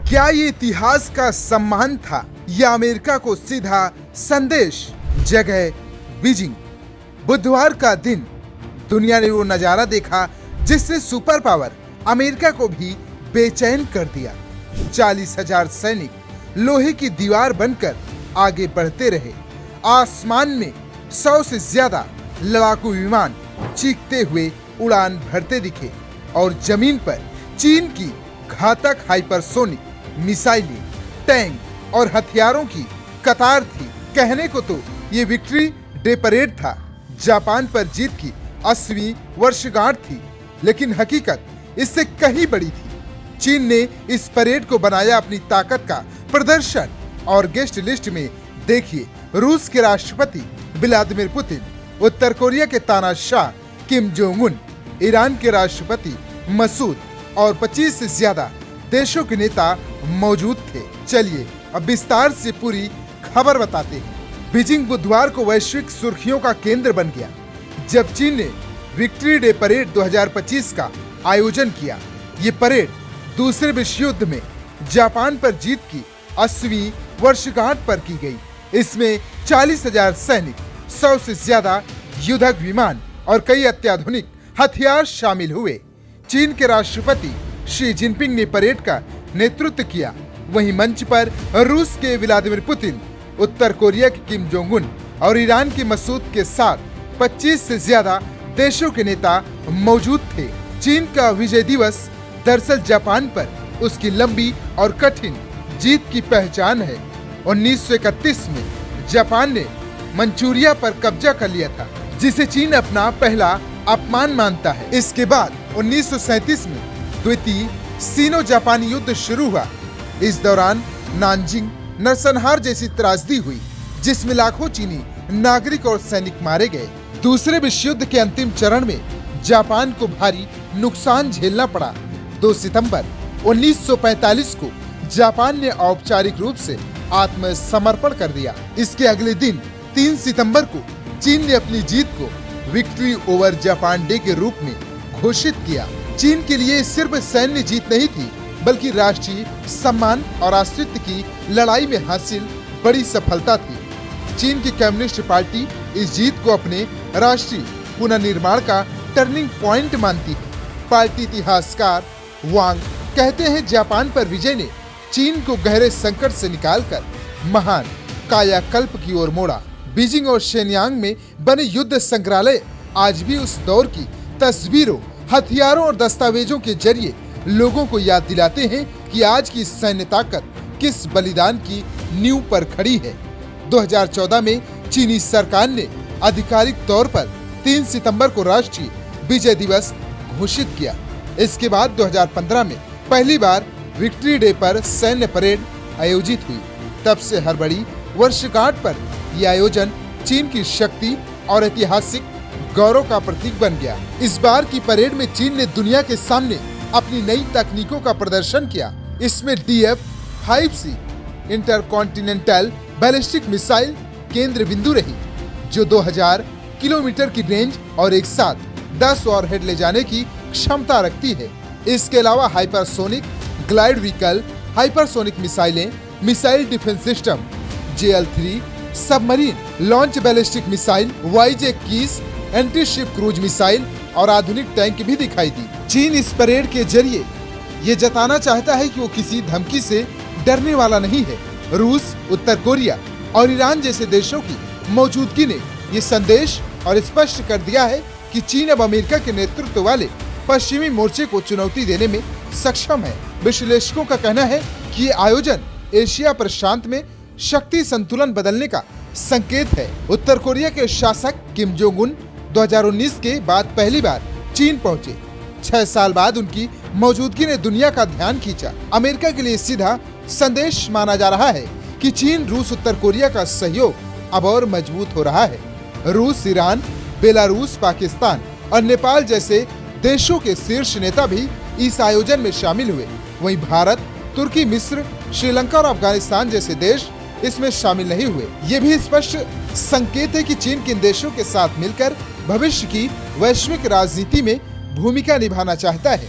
क्या ये इतिहास का सम्मान था या अमेरिका को सीधा संदेश? जगह बीजिंग। बुधवार का दिन दुनिया ने वो नजारा देखा जिसने सुपर पावर अमेरिका को भी बेचैन कर दिया। 40,000 सैनिक लोहे की दीवार बनकर आगे बढ़ते रहे। आसमान में 100 से ज्यादा लड़ाकू विमान चीखते हुए उड़ान भरते दिखे और जमीन पर चीन की घातक हाइपरसोनिक मिसाइलें, टैंक और हथियारों की कतार थी। कहने को तो ये विक्ट्री डे परेड था, जापान पर जीत की 80वीं वर्षगांठ थी, लेकिन हकीकत इससे कहीं बड़ी थी। चीन ने इस परेड को बनाया अपनी ताकत का प्रदर्शन और गेस्ट लिस्ट में देखिए रूस के राष्ट्रपति व्लादिमीर पुतिन, उत्तर कोरिया के तानाशाह किम जोंग उन, ईरान के राष्ट्रपति मसूद और 25 से ज्यादा देशों के नेता मौजूद थे। चलिए अब विस्तार से पूरी खबर बताते हैं। बीजिंग बुधवार को वैश्विक सुर्खियों का केंद्र बन गया जब चीन ने विक्ट्री डे परेड 2025 का आयोजन किया। ये परेड दूसरे विश्व युद्ध में जापान पर जीत की 80वीं वर्षगांठ पर की गई। इसमें 40,000 सैनिक, 100 से ज्यादा युद्धक विमान और कई अत्याधुनिक हथियार शामिल हुए। चीन के राष्ट्रपति शी जिनपिंग ने परेड का नेतृत्व किया। वहीं मंच पर रूस के व्लादिमीर पुतिन, उत्तर कोरिया के किम जोंग उन और ईरान के मसूद के साथ 25 से ज्यादा देशों के नेता मौजूद थे। चीन का विजय दिवस दरअसल जापान पर उसकी लंबी और कठिन जीत की पहचान है। 1931 में जापान ने मंचूरिया पर कब्जा कर लिया था, जिसे चीन अपना पहला अपमान मानता है। इसके बाद 1937 में द्वितीय सीनो जापानी युद्ध शुरू हुआ। इस दौरान नानजिंग नरसंहार जैसी त्रासदी हुई, जिसमें लाखों चीनी नागरिक और सैनिक मारे गए। दूसरे विश्व युद्ध के अंतिम चरण में जापान को भारी नुकसान झेलना पड़ा। 2 सितंबर 1945 को जापान ने औपचारिक रूप से आत्मसमर्पण कर दिया। इसके अगले दिन 3 सितंबर को चीन ने अपनी जीत को विक्ट्री ओवर जापान डे के रूप में घोषित किया। चीन के लिए सिर्फ सैन्य जीत नहीं थी, बल्कि राष्ट्रीय सम्मान और अस्तित्व की लड़ाई में हासिल बड़ी सफलता थी। चीन की कम्युनिस्ट पार्टी इस जीत को अपने राष्ट्रीय पुनर्निर्माण का टर्निंग पॉइंट मानती है। पार्टी इतिहासकार वांग कहते हैं, जापान पर विजय ने चीन को गहरे संकट से निकालकर महान कायाकल्प की ओर मोड़ा। बीजिंग और शेनयांग में बने युद्ध संग्रहालय आज भी उस दौर की तस्वीरों, हथियारों और दस्तावेजों के जरिए लोगों को याद दिलाते हैं कि आज की सैन्य ताकत किस बलिदान की नींव पर खड़ी है। 2014 में चीनी सरकार ने आधिकारिक तौर पर 3 सितंबर को राष्ट्रीय विजय दिवस घोषित किया। इसके बाद 2015 में पहली बार विक्ट्री डे पर सैन्य परेड आयोजित हुई। तब से हर बड़ी वर्षगांठ पर यह आयोजन चीन की शक्ति और ऐतिहासिक गौरव का प्रतीक बन गया। इस बार की परेड में चीन ने दुनिया के सामने अपनी नई तकनीकों का प्रदर्शन किया। इसमें DF-5C इंटरकॉन्टिनेंटल बैलिस्टिक मिसाइल केंद्र बिंदु रही, जो 2000 किलोमीटर की रेंज और एक साथ 10 वॉरहेड ले जाने की क्षमता रखती है। इसके अलावा हाइपरसोनिक ग्लाइड व्हीकल, हाइपरसोनिक मिसाइलें, missile defence system, JL-3 submarine launch ballistic missile, YJ-21 anti ship cruise missile और आधुनिक टैंक भी दिखाई दी। चीन इस परेड के जरिए ये जताना चाहता है कि वो किसी धमकी से डरने वाला नहीं है। रूस, उत्तर कोरिया और ईरान जैसे देशों की मौजूदगी ने ये संदेश और स्पष्ट कर दिया है कि चीन अब अमेरिका के नेतृत्व वाले पश्चिमी मोर्चे को चुनौती देने में सक्षम है। विश्लेषकों का कहना है कि ये आयोजन एशिया प्रशांत में शक्ति संतुलन बदलने का संकेत है। उत्तर कोरिया के शासक किम जोंग उन 2019 के बाद पहली बार चीन पहुंचे। 6 साल बाद उनकी मौजूदगी ने दुनिया का ध्यान खींचा। अमेरिका के लिए सीधा संदेश माना जा रहा है कि चीन, रूस, उत्तर कोरिया का सहयोग अब और मजबूत हो रहा है। रूस, ईरान, बेलारूस, पाकिस्तान और नेपाल जैसे देशों के शीर्ष नेता भी इस आयोजन में शामिल हुए। वहीं भारत, तुर्की, मिस्र, श्रीलंका और अफगानिस्तान जैसे देश इसमें शामिल नहीं हुए। ये भी स्पष्ट संकेत है कि चीन किन देशों के साथ मिलकर भविष्य की वैश्विक राजनीति में भूमिका निभाना चाहता है।